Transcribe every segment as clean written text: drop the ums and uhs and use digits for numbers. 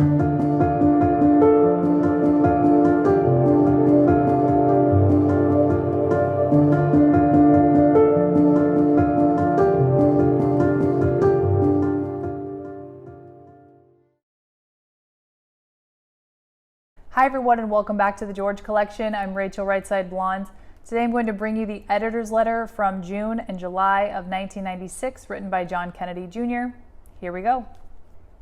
Hi everyone and welcome back to the George Collection. I'm Rachel Rightside Blonde. Today I'm going to bring you the editor's letter from June and July of 1996 written by John Kennedy Jr. Here we go.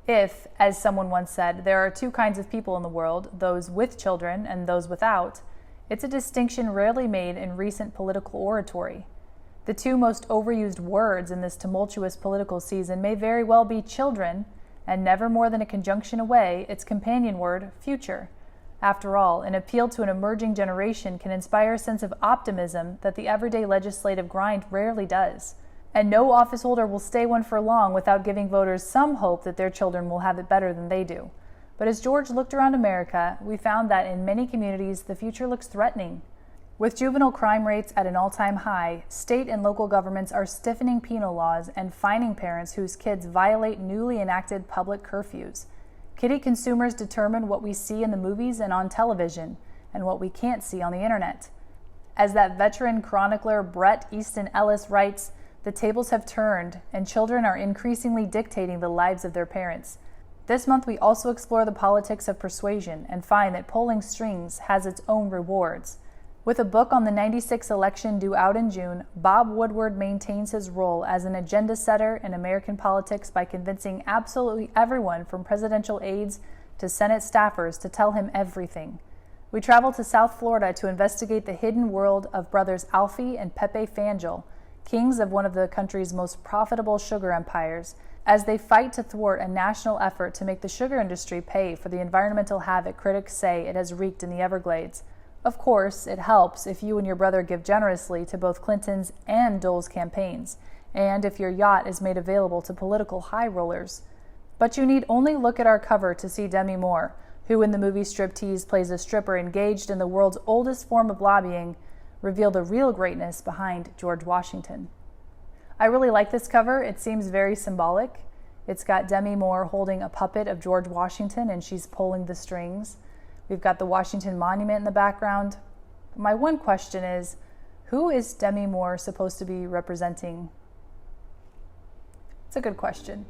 If, as someone once said, there are two kinds of people in the world, those with children and those without, it's a distinction rarely made in recent political oratory. The two most overused words in this tumultuous political season may very well be children and never more than a conjunction away its companion word, future. After all, an appeal to an emerging generation can inspire a sense of optimism that the everyday legislative grind rarely does. And no office holder will stay one for long without giving voters some hope that their children will have it better than they do. But as George looked around America, we found that in many communities the future looks threatening. With juvenile crime rates at an all-time high, state and local governments are stiffening penal laws and fining parents whose kids violate newly enacted public curfews. Kiddie consumers determine what we see in the movies and on television, and what we can't see on the internet. As that veteran chronicler Bret Easton Ellis writes, the tables have turned, and children are increasingly dictating the lives of their parents. This month we also explore the politics of persuasion and find that pulling strings has its own rewards. With a book on the '96 election due out in June, Bob Woodward maintains his role as an agenda setter in American politics by convincing absolutely everyone from presidential aides to Senate staffers to tell him everything. We travel to South Florida to investigate the hidden world of brothers Alfie and Pepe Fangel, kings of one of the country's most profitable sugar empires, as they fight to thwart a national effort to make the sugar industry pay for the environmental havoc critics say it has wreaked in the Everglades. Of course, it helps if you and your brother give generously to both Clinton's and Dole's campaigns, and if your yacht is made available to political high rollers. But you need only look at our cover to see Demi Moore, who in the movie Striptease plays a stripper engaged in the world's oldest form of lobbying, reveal the real greatness behind George Washington. I really like this cover. It seems very symbolic. It's got Demi Moore holding a puppet of George Washington and she's pulling the strings. We've got the Washington Monument in the background. My one question is, who is Demi Moore supposed to be representing? It's a good question.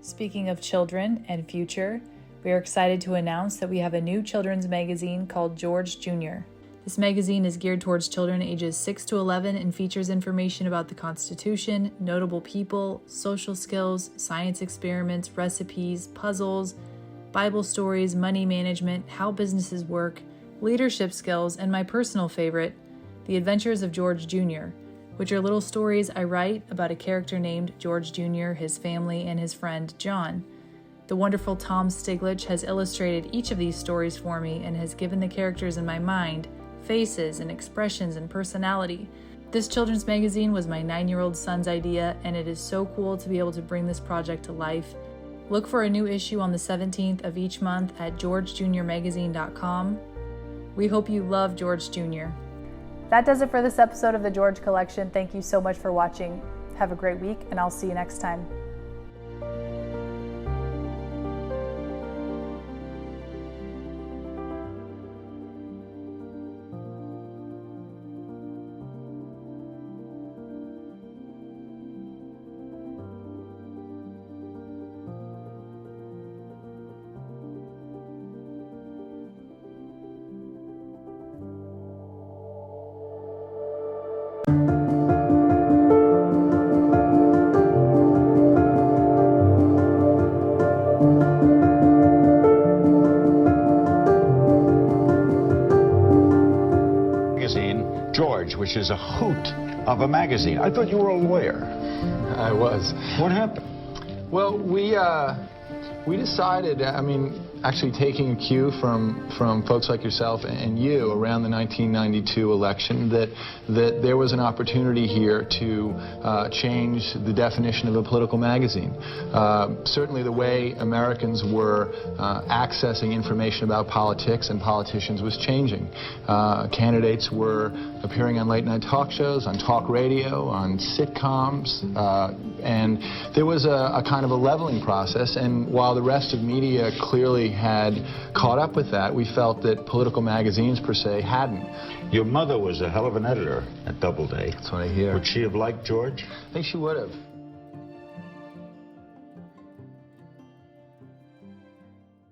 Speaking of children and future, we are excited to announce that we have a new children's magazine called George Jr. This magazine is geared towards children ages 6 to 11 and features information about the Constitution, notable people, social skills, science experiments, recipes, puzzles, Bible stories, money management, how businesses work, leadership skills, and my personal favorite, The Adventures of George Jr., which are little stories I write about a character named George Jr., his family, and his friend John. The wonderful Tom Stiglich has illustrated each of these stories for me and has given the characters in my mind faces and expressions and personality. This children's magazine was my 9-year-old son's idea, and it is so cool to be able to bring this project to life. Look for a new issue on the 17th of each month at georgejrmagazine.com. We hope you love George Jr. That does it for this episode of the George Collection. Thank you so much for watching. Have a great week, and I'll see you next time. George, which is a hoot of a magazine. I thought you were a lawyer. I was. What happened? Well, we decided, actually taking a cue from folks like yourself and you around the 1992 election, that there was an opportunity here to change the definition of a political magazine. Certainly the way Americans were accessing information about politics and politicians was changing. Candidates were appearing on late night talk shows, on talk radio, on sitcoms, And there was a kind of a leveling process, and while the rest of media clearly had caught up with that, we felt that political magazines per se hadn't. Your mother was a hell of an editor at Doubleday. That's what I hear. Would she have liked George? I think she would have.